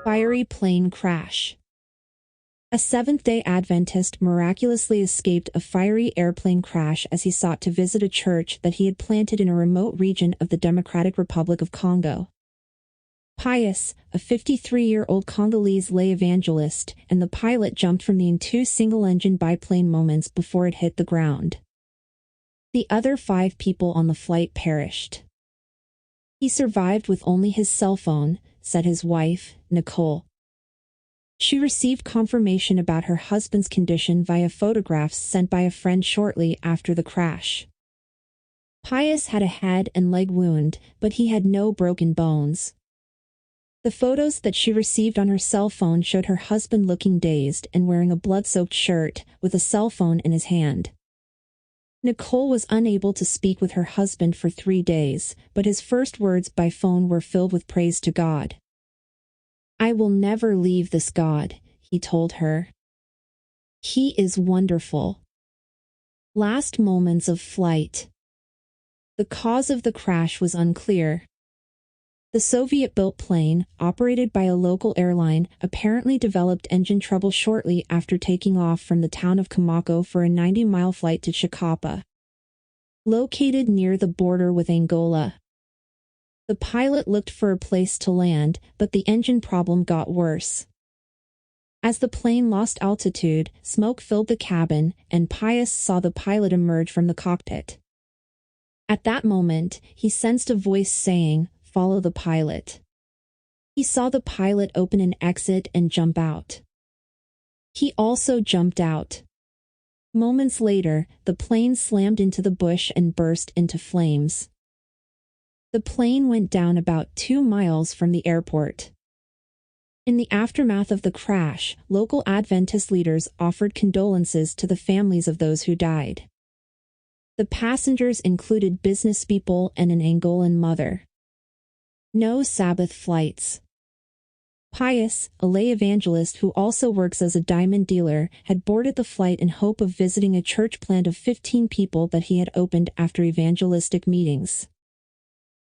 Fiery plane crash. A Seventh-day Adventist miraculously escaped a fiery airplane crash as he sought to visit a church that he had planted in a remote region of the Democratic Republic of Congo. Pius, a 53-year-old Congolese lay evangelist, and the pilot jumped from the in-two single-engine biplane moments before it hit the ground. The other 5 people on the flight perished. He survived with only his cell phone, said his wife, Nicole. She received confirmation about her husband's condition via photographs sent by a friend shortly after the crash. Pius had a head and leg wound, but he had no broken bones. The photos that she received on her cell phone showed her husband looking dazed and wearing a blood-soaked shirt, with a cell phone in his hand. Nicole was unable to speak with her husband for 3 days, but his first words by phone were filled with praise to God. "I will never leave this God," he told her. "He is wonderful." Last moments of flight. The cause of the crash was unclear. The Soviet-built plane, operated by a local airline, apparently developed engine trouble shortly after taking off from the town of Kamako for a 90-mile flight to Chikapa, located near the border with Angola. The pilot looked for a place to land, but the engine problem got worse. As the plane lost altitude, smoke filled the cabin, and Pius saw the pilot emerge from the cockpit. At that moment, he sensed a voice saying, "Follow the pilot." He saw the pilot open an exit and jump out. He also jumped out. Moments later, the plane slammed into the bush and burst into flames. The plane went down about 2 miles from the airport. In the aftermath of the crash, local Adventist leaders offered condolences to the families of those who died. The passengers included businesspeople and an Angolan mother. No Sabbath flights. Pius, a lay evangelist who also works as a diamond dealer, had boarded the flight in hope of visiting a church plant of 15 people that he had opened after evangelistic meetings.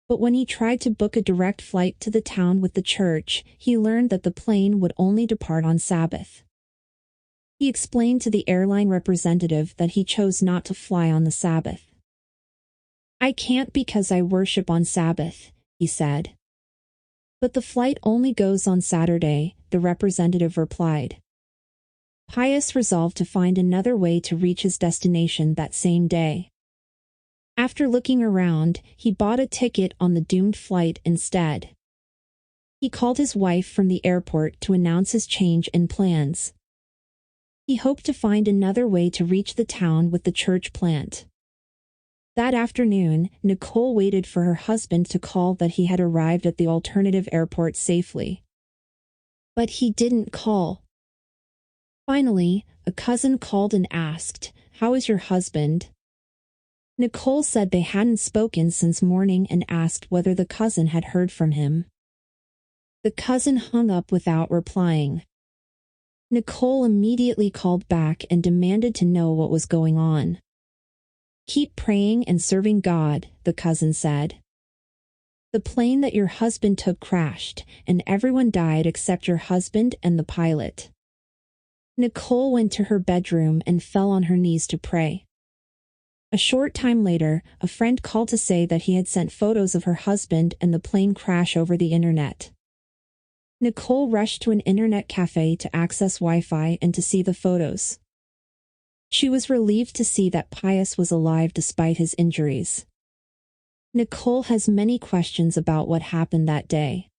But when he tried to book a direct flight to the town with the church, he learned that the plane would only depart on Sabbath. He explained to the airline representative that he chose not to fly on the Sabbath. "I can't because I worship on Sabbath," he said. "But the flight only goes on Saturday," the representative replied. Pius resolved to find another way to reach his destination that same day. After looking around, he bought a ticket on the doomed flight instead. He called his wife from the airport to announce his change in plans. He hoped to find another way to reach the town with the church plant. That afternoon, Nicole waited for her husband to call that he had arrived at the alternative airport safely. But he didn't call. Finally, a cousin called and asked, "How is your husband?" Nicole said they hadn't spoken since morning and asked whether the cousin had heard from him. The cousin hung up without replying. Nicole immediately called back and demanded to know what was going on. "Keep praying and serving God," the cousin said. "The plane that your husband took crashed, and everyone died except your husband and the pilot." Nicole went to her bedroom and fell on her knees to pray. A short time later, a friend called to say that he had sent photos of her husband and the plane crash over the internet. Nicole rushed to an internet cafe to access Wi-Fi and to see the photos. She was relieved to see that Pius was alive despite his injuries. Nicole has many questions about what happened that day.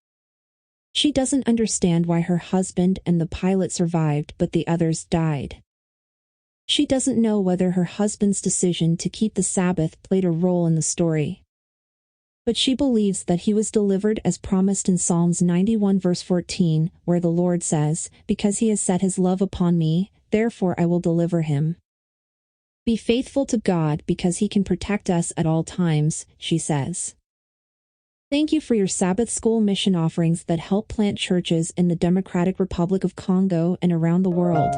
She doesn't understand why her husband and the pilot survived but the others died. She doesn't know whether her husband's decision to keep the Sabbath played a role in the story. But she believes that he was delivered as promised in Psalms 91 verse 14, where the Lord says, "Because he has set his love upon me, therefore I will deliver him." Be faithful to God because he can protect us at all times, she says. Thank you for your Sabbath School mission offerings that help plant churches in the Democratic Republic of Congo and around the world.